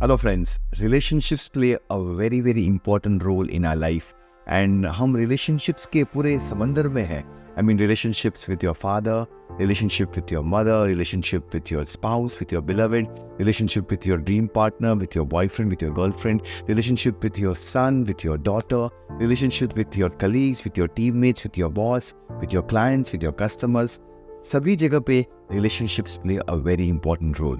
Hello friends, relationships play a very important role in our life and हम relationships के पूरे समंदर में हैं. I mean relationships with your father, relationship with your mother, relationship with your spouse, with your beloved, relationship with your dream partner, with your boyfriend, with your girlfriend, relationship with your son, with your daughter, relationship with your colleagues, with your teammates, with your boss, with your clients, with your customers. सभी जगह पे relationships play a very important role.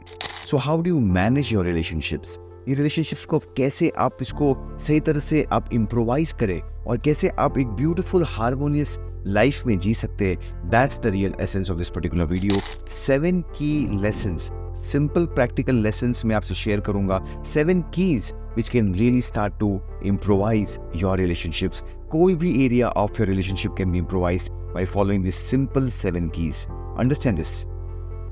So how do you manage your relationships? ये relationships को कैसे आप इसको सही तरह से आप improvise करें और कैसे आप एक beautiful harmonious life में जी सकते हैं. That's the real essence of this particular video. 7 key lessons, simple practical lessons मैं आपसे share करूँगा. 7 keys which can really start to improvise your relationships. कोई भी area of your relationship can be improvised by following these simple 7 keys. Understand this.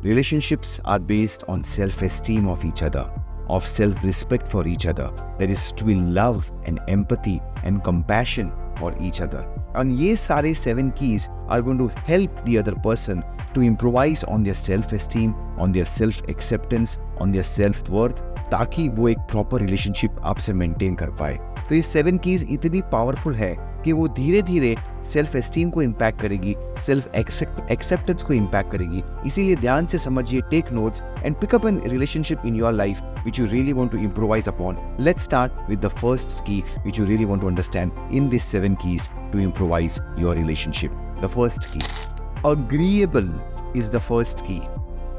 Relationships are based on self-esteem of each other, of self-respect for each other. There is to be love and empathy and compassion for each other. And ये सारे 7 keys are going to help the other person to improvise on their self-esteem, on their self-acceptance, on their self-worth, ताकि वो एक proper relationship आपसे maintain कर पाए. तो ये 7 keys इतनी powerful है कि वो धीरे धीरे सेल्फ एस्टीम को इम्पैक्ट करेगी, सेल्फ एक्सेप्टेंस को इम्पैक्ट करेगी. इसीलिए ध्यान से समझिए, take notes and pick up an relationship in your life which you really want to improvise upon. Let's start with the first key which you really want to understand in these 7 keys to improvise your relationship. The first key, agreeable is the first key.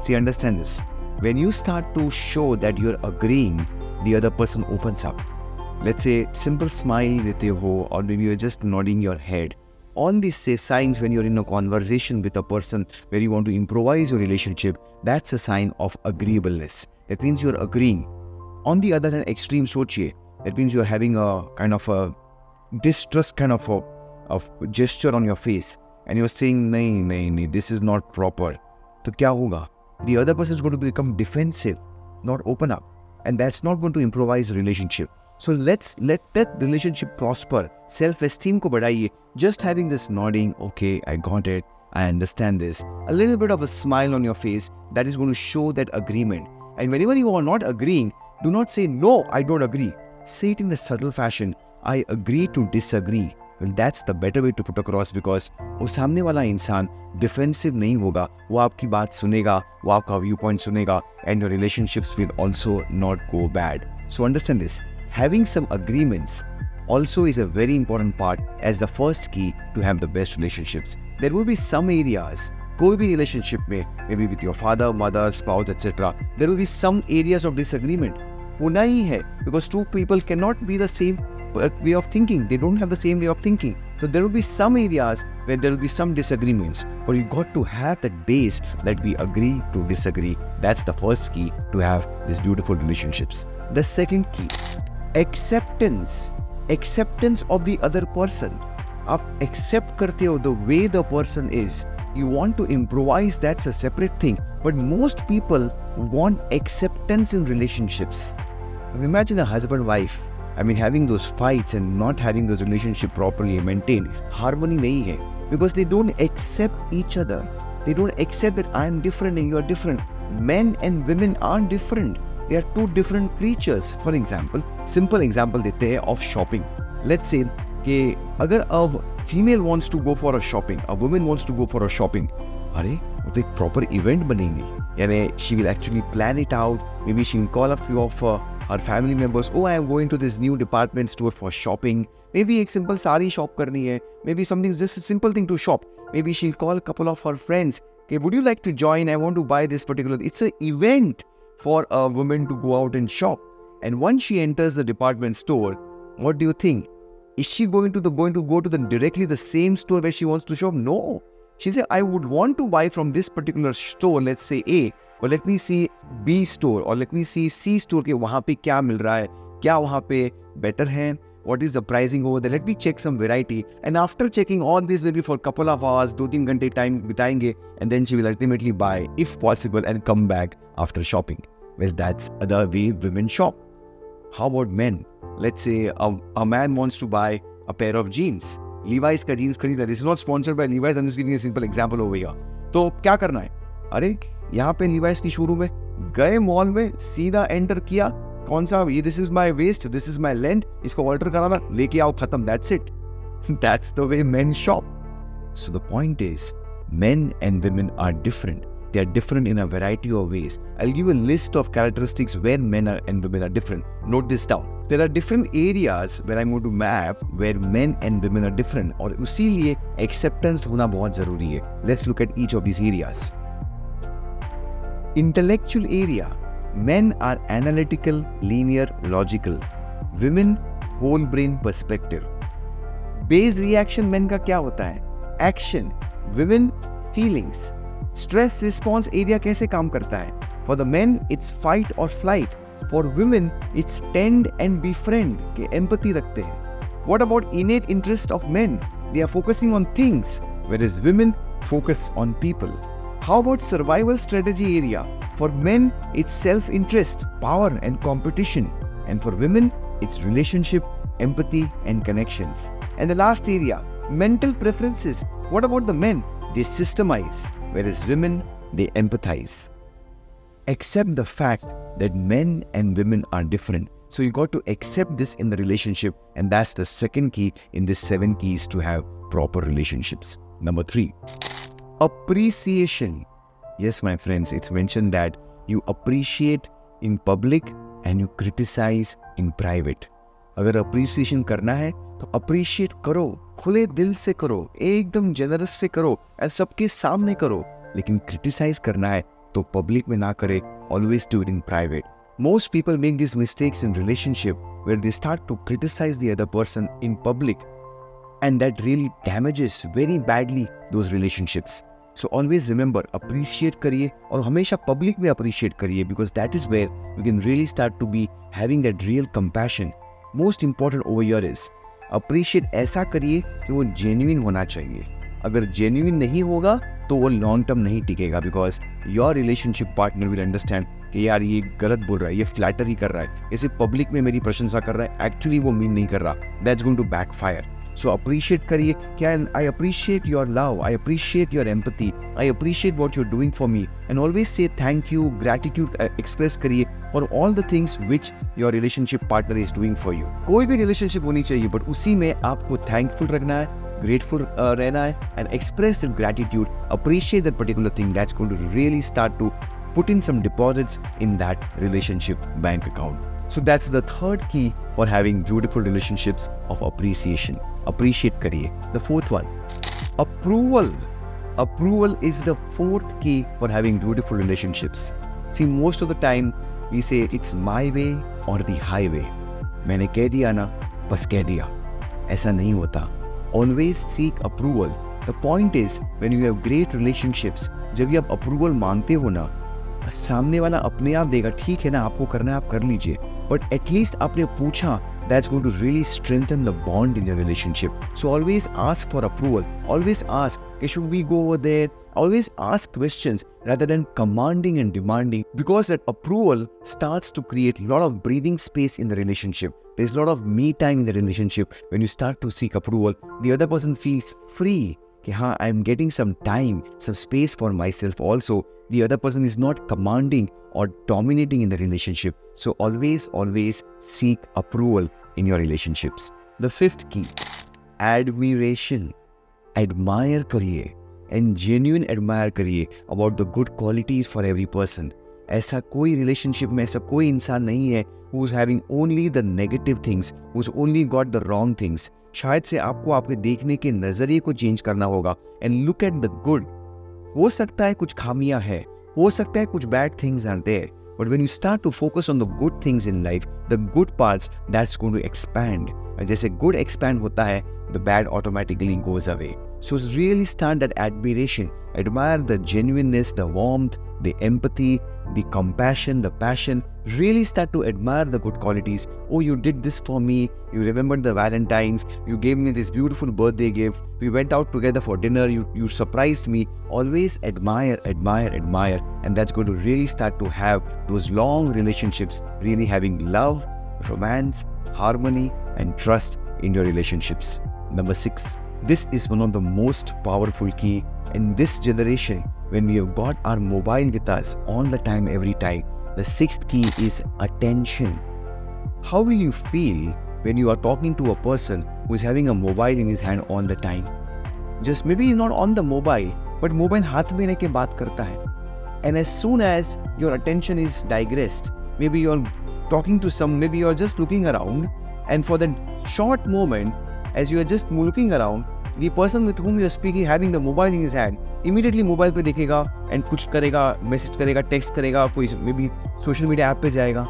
See, understand this. When you start to show that you're agreeing, the other person opens up. Let's say simple smile देते हो or maybe you're just nodding your head. All these say signs when you're in a conversation with a person where you want to improvise your relationship. That's a sign of agreeableness. That means you're agreeing. On the other hand, extreme सोचिए. That means you're having a kind of a distrust kind of a gesture on your face and you're saying नहीं, this is not proper. तो क्या होगा? The other person is going to become defensive, not open up, and that's not going to improvise the relationship. So let's let that relationship prosper. Self-esteem को बढ़ाइए. Just having this nodding, okay, I got it, I understand this. A little bit of a smile on your face, that is going to show that agreement. And whenever you are not agreeing, do not say, no, I don't agree. Say it in a subtle fashion. I agree to disagree. Well, that's the better way to put across because वो सामने वाला इंसान defensive नहीं होगा. वो आपकी बात सुनेगा, वो आपका व्यू पॉइंट सुनेगा, and your relationships will also not go bad. So understand this. Having some agreements also is a very important part as the first key to have the best relationships. There will be some areas, कोई भी relationship में, maybe with your father, mother, spouse, etc. There will be some areas of disagreement. होना ही है because two people cannot be the same way of thinking. They don't have the same way of thinking. So there will be some areas where there will be some disagreements. But you got to have that base that we agree to disagree. That's the first key to have these beautiful relationships. The second key, acceptance of the other person. आप accept करते हो the way the person is. You want to improvise, that's a separate thing. But most people want acceptance in relationships. Imagine a husband-wife. I mean, having those fights and not having those relationship properly maintained. Harmony नहीं है because they don't accept each other. They don't accept that I am different and you are different. Men and women are different. They are two different creatures. For example, simple example देते हैं of shopping. Let's say कि अगर a female wants to go for a shopping, a woman wants to go for a shopping, अरे वो तो एक proper event बनेंगी. यानी she will actually plan it out. Maybe she will call a few of her family members. Oh, I am going to this new department store for shopping. Maybe एक simple sari shop करनी है. Maybe something just a simple thing to shop. Maybe she'll call a couple of her friends. Okay, would you like to join? I want to buy this particular. It's an event for a woman to go out and shop. And once she enters the department store, what do you think? Is she going to go to the directly the same store where she wants to shop? No. She said, I would want to buy from this particular store, let's say A, but let me see B store or let me see C store के वहाँ पे क्या मिल रहा है, क्या वहाँ पे better है, what is the pricing over there, let me check some variety. And after checking all this maybe for a couple of hours, 2-3 घंटे time बिताएंगे, and then she will ultimately buy if possible and come back after shopping. Well, that's the way women shop. How about men? Let's say a man wants to buy a pair of jeans. Levi's का jeans खरीदना. This is not sponsored by Levi's. I'm just giving a simple example over here. तो क्या करना है? अरे यहाँ पे Levi's की शोरूम में गए, मॉल में सीधा एंटर किया, कौन सा ये, this is my waste, this is my length, इसको ऑल्टर कराना, लेके आओ, खत्म, that's it. That's the way men shop. So the point is, men and women are different. They are different in a variety of ways. I'll give you a list of characteristics where men and women are different. Note this down. There are different areas where I'm going to map where men and women are different. और उसी लिए acceptance होना बहुत जरूरी है. Let's look at each of these areas. Intellectual area. Men are analytical, linear, logical. Women, whole brain perspective. Base reaction men का क्या होता है? Action. Women, feelings. Stress response area कैसे काम करता है? For the men it's fight और flight. For women it's tend and befriend, के एम्पैथी रखते हैं. What about innate interest of men? They are focusing on things, whereas women focus on people. How about survival strategy area? For men it's self-interest, power and competition, and for women it's relationship, empathy and connections. And the last area, mental preferences. What about the men? They systemize, whereas women, they empathize. Accept the fact that men and women are different. So you got to accept this in the relationship, and that's the second key in this 7 keys to have proper relationships. Number 3, appreciation. Yes, my friends, it's mentioned that you appreciate in public and you criticize in private. अगर appreciation करना है तो appreciate करो, खुले दिल से करो, एकदम जेनरस से करो और सबके सामने करो. लेकिन क्रिटिसाइज करना है तो पब्लिक में ना करे. Always do it in private. Most people make this mistakes in relationship where they start to criticise the other person in public, and that really damages very badly those relationships. So always remember, appreciate करिए और हमेशा public में appreciate करिए, because that is where you can really start to be having that real compassion. Most important over here is appreciate ऐसा करिए कि वो genuine होना चाहिए. अगर genuine नहीं होगा तो वो long term नहीं टिकेगा, because your relationship partner will understand कि यार ये गलत बोल रहा है, ये फ्लैटर ही कर रहा है, इसे पब्लिक में मेरी प्रशंसा कर रहा है, एक्चुअली वो मीन नहीं कर रहा. That's going to backfire. So appreciate करिए क्या, I appreciate your love, I appreciate your empathy, I appreciate what you're doing for me, and always say thank you, gratitude express करिए for all the things which your relationship partner is doing for you. कोई भी relationship होनी चाहिए, but उसी में आपको thankful रखना है, grateful रहना है, and express the gratitude, appreciate that particular thing. That's going to really start to put in some deposits in that relationship bank account. So that's the third key for having beautiful relationships of appreciation. Appreciate kariye. The fourth one, approval. Approval is the fourth key for having beautiful relationships. See, most of the time we say it's my way or the highway. मैंने कह दिया ना, बस कह दिया. ऐसा नहीं होता. Always seek approval. The point is, when you have great relationships, जब ये आप approval मांगते हो ना, सामने वाला अपने आप देगा, ठीक है ना, आपको करना है आप कर लीजिए, बट एटलीस्ट आपने पूछा. That's going to really strengthen the bond in your relationship. So always ask for approval. Always ask, okay, should we go over there? Always ask questions rather than commanding and demanding, because that approval starts to create a lot of breathing space in the relationship. There's a lot of me time in the relationship. When you start to seek approval, the other person feels free. Okay, I'm getting some time, some space for myself also. The other person is not commanding or dominating in the relationship. So always seek approval in your relationships. The fifth key, admiration. Admire kariye and genuine admire kariye about the good qualities for every person. ऐसा कोई relationship में ऐसा कोई इंसान नहीं है who's having only the negative things, who's only got the wrong things. शायद से आपको आपके देखने के नजरिए को चेंज करना होगा and look at the good. हो सकता है कुछ खामियां है, हो सकता है कुछ bad things are there, but when you start to focus on the good things in life, the good parts, that's going to expand. And जैसे good expand होता है, the bad automatically goes away. So really start that admiration. Admire the genuineness, the warmth, the empathy, the compassion, the passion. Really start to admire the good qualities. Oh, you did this for me. You remembered the Valentines. You gave me this beautiful birthday gift. We went out together for dinner. You surprised me. Always admire, admire, admire. And that's going to really start to have those long relationships, really having love, romance, harmony, and trust in your relationships. Number 6. This is one of the most powerful key in this generation when we have got our mobile with us all the time, every time. The 6th key is attention. How will you feel when you are talking to a person who is having a mobile in his hand all the time? Just maybe he's not on the mobile, but mobile हाथ में लेके बात करता है. And as soon as your attention is digressed, maybe you're talking to maybe you're just looking around, and for that short moment, as you are just looking around, the person with whom you're speaking having the mobile in his hand, immediately mobile पे देखेगा and कुछ करेगा, message करेगा, text करेगा, कोई maybe social media app पे जाएगा.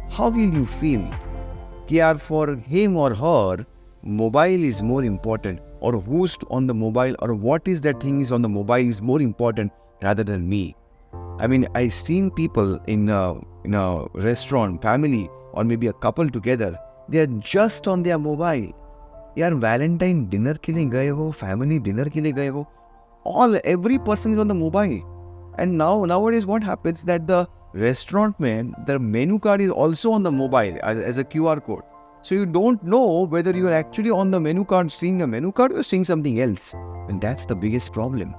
How will you feel? कि यार for him or her, mobile is more important, or who's on the mobile, or what is that thing is on the mobile is more important rather than me. I mean, I've seen people in a restaurant, family, or maybe a couple together, they are just on their mobile. यार Valentine dinner के लिए गए हो, family dinner के लिए गए हो, every person is on the mobile. And nowadays what happens that the restaurant man, the menu card is also on the mobile as a QR code. So you don't know whether you are actually on the menu card seeing the menu card or seeing something else. And that's the biggest problem.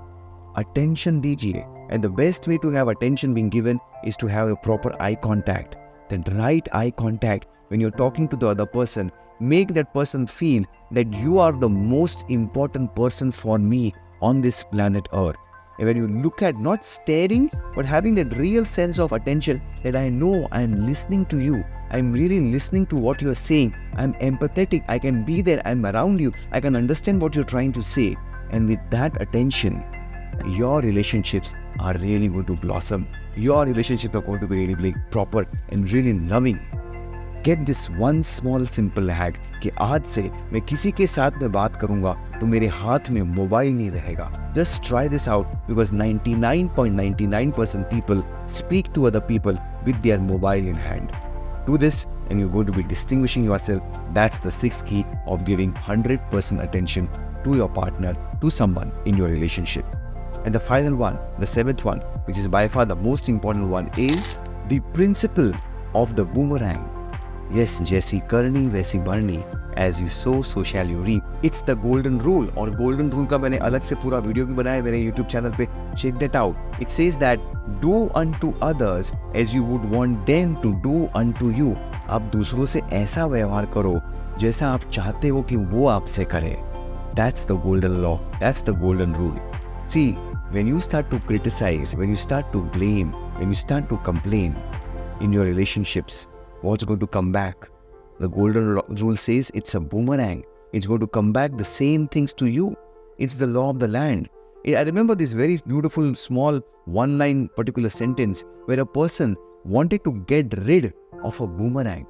Attention dijiye. And the best way to have attention being given is to have a proper eye contact. Then right eye contact when you're talking to the other person, make that person feel that you are the most important person for me on this planet Earth. And when you look at not staring, but having that real sense of attention that I know I'm listening to you. I'm really listening to what you're saying. I'm empathetic. I can be there. I'm around you. I can understand what you're trying to say. And with that attention, your relationships are really going to blossom. Your relationships are going to be really proper and really loving. Get this one small simple hack कि आज से मैं किसी के साथ में बात करूंगा तो मेरे हाथ में मोबाइल नहीं रहेगा. Just try this out because 99.99% people speak to other people with their mobile in hand. Do this and you're going to be distinguishing yourself. That's the sixth key of giving 100% attention to your partner, to someone in your relationship. And the final one, the seventh one, which is by far the most important one, is the principle of the boomerang. Yes, जैसी करनी वैसी भरनी. As you sow, so shall you reap. It's the golden rule. और golden rule का मैंने अलग से पूरा वीडियो भी बनाया मेरे YouTube चैनल पे. Check that out. It says that do unto others as you would want them to do unto you. आप दूसरों से ऐसा व्यवहार करो जैसा आप चाहते हो कि वो आपसे करे. That's the golden law. That's the golden rule. See, when you start to criticize, when you start to blame, when you start to complain in your relationships, what's going to come back? The golden rule says it's a boomerang. It's going to come back the same things to you. It's the law of the land. I remember this very beautiful small one-line particular sentence where a person wanted to get rid of a boomerang.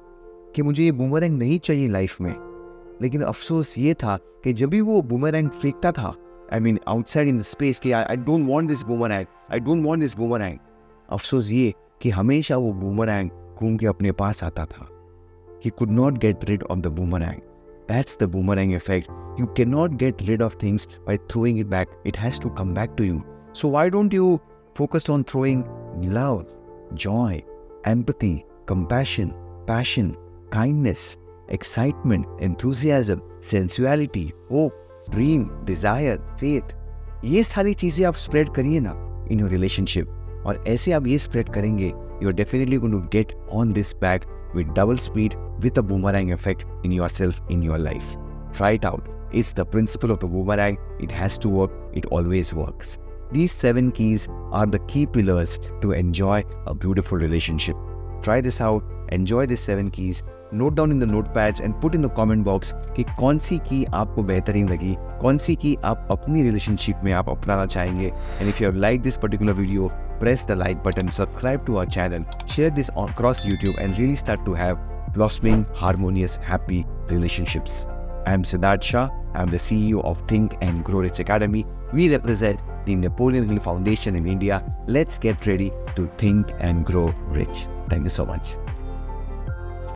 कि मुझे ये boomerang नहीं चाहिए life में. लेकिन अफसोस ये था कि जब भी वो boomerang फेंकता था, I mean outside in the space कि I don't want this boomerang. I don't want this boomerang. अफसोस ये कि हमेशा वो boomerang घूम के अपने पास आता था. He could not get rid of the boomerang. That's the boomerang effect. You cannot get rid of things by throwing it back. It has to come back to you. So why don't you focus on throwing love, joy, empathy, compassion, passion, kindness, excitement, enthusiasm, sensuality, hope, dream, desire, faith. ये सारी चीजें आप spread करिए ना in your relationship. और ऐसे आप ये spread करेंगे, you're definitely going to get on this back with double speed with a boomerang effect in yourself, in your life. Try it out. It's the principle of the boomerang. It has to work. It always works. These 7 keys are the key pillars to enjoy a beautiful relationship. Try this out. Enjoy these 7 keys. Note down in the notepads and put in the comment box कि कौन सी की आपको बेहतरीन लगी, कौन सी की आप अपनी relationship में आप अपनाना चाहेंगे. And if you have liked this particular video, press the like button, subscribe to our channel, share this across YouTube and really start to have blossoming, harmonious, happy relationships. I am Sidharth Shah. I am the CEO of Think and Grow Rich Academy. We represent the Napoleon Hill Foundation in India. Let's get ready to think and grow rich. Thank you so much.